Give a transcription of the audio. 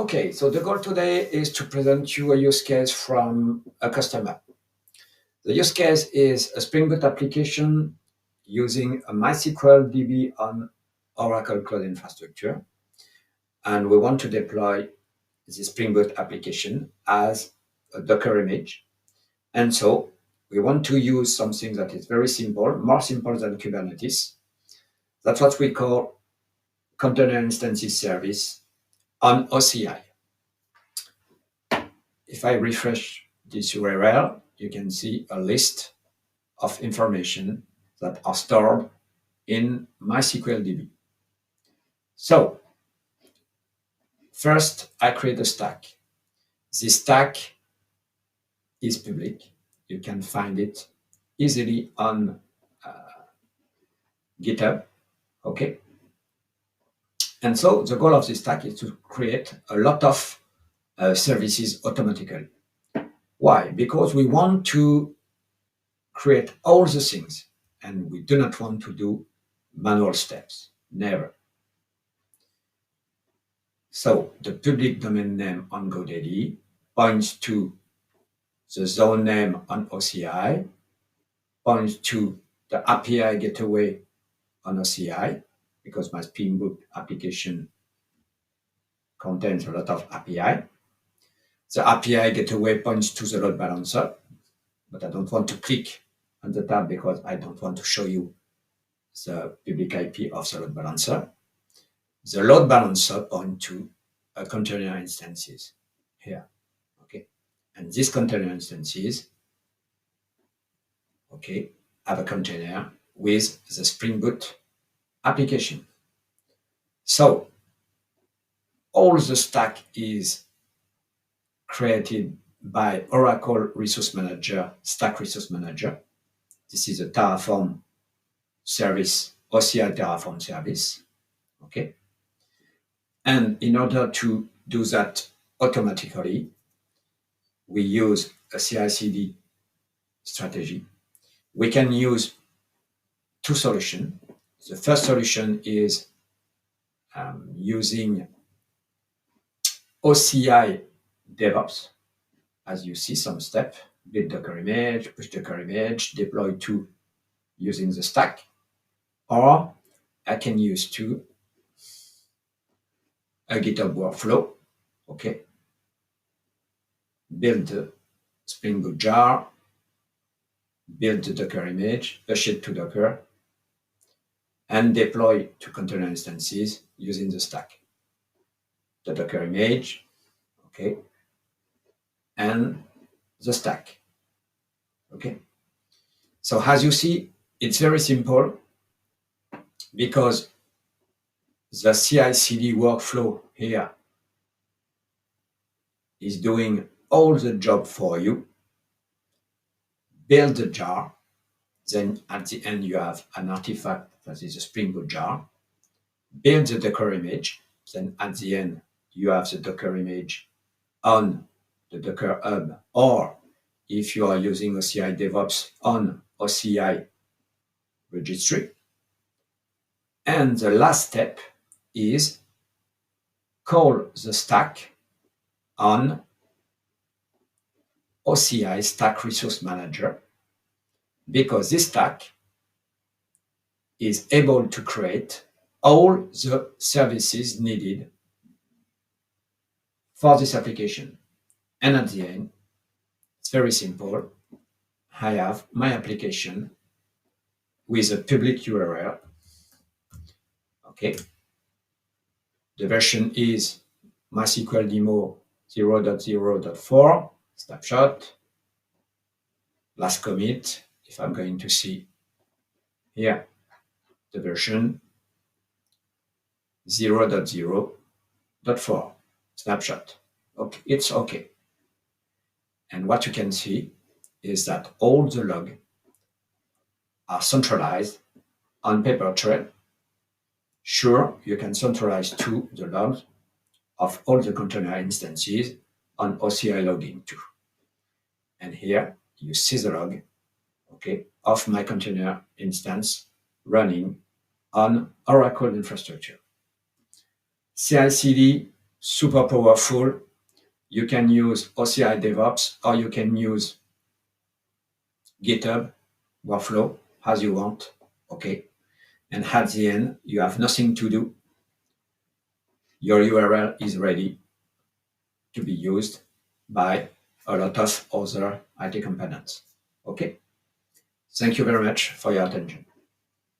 Okay, so the goal today is to present you a use case from a customer. The use case is a Springboot application using a MySQL DB on Oracle Cloud Infrastructure. And we want to deploy the Springboot application as a Docker image. And so we want to use something that is very simple, more simple than Kubernetes. That's what we call Container Instances Service on OCI. If I refresh this URL, you can see a list of information that are stored in MySQL DB. So first, I create a stack. This stack is public. You can find it easily on Github. Okay. And so the goal of this stack is to create a lot of services automatically. Why? Because we want to create all the things, and we do not want to do manual steps. Never. So the public domain name on GoDaddy points to the zone name on OCI, points to the API gateway on OCI, because my Springboot application contains a lot of API. The API gateway points to the load balancer, but I don't want to click on the tab because I don't want to show you the public IP of the load balancer. The load balancer points to a container instances here. Okay, and these container instances, okay, have a container with the Springboot application. So all the stack is created by Oracle Resource Manager, Stack Resource Manager. This is a Terraform service, OCI Terraform service. Okay. And in order to do that automatically, we use a CI/CD strategy. We can use two solutions. The first solution is using OCI DevOps. As you see, some step: build Docker image, push Docker image, deploy to using the stack. Or I can use a GitHub workflow. Okay. Build the Springboot jar, build the Docker image, push it to Docker, and deploy to container instances using the stack. The Docker image, okay, and the stack. Okay. So as you see, it's very simple because the CI/CD workflow here is doing all the job for you. Build the jar, then at the end you have an artifact that is a Springboot jar. Build the Docker image, then at the end you have the Docker image on the Docker Hub, or if you are using OCI DevOps on OCI registry. And the last step is call the stack on OCI Stack Resource Manager, because this stack is able to create all the services needed for this application. And at the end, it's very simple. I have my application with a public URL. Okay. The version is MySQL demo 0.0.4, snapshot, last commit. If I'm going to see here, the version 0.0.4, snapshot. Okay, it's okay. And what you can see is that all the logs are centralized on PaperTrail. Sure, you can centralize too the logs of all the container instances on OCI logging too. And here you see the log, okay, of my container instance running on Oracle infrastructure. CI/CD super powerful. You can use OCI DevOps, or you can use Github workflow as you want. Okay. And at the end, you have nothing to do. Your URL is ready to be used by a lot of other IT components. Okay. Thank you very much for your attention.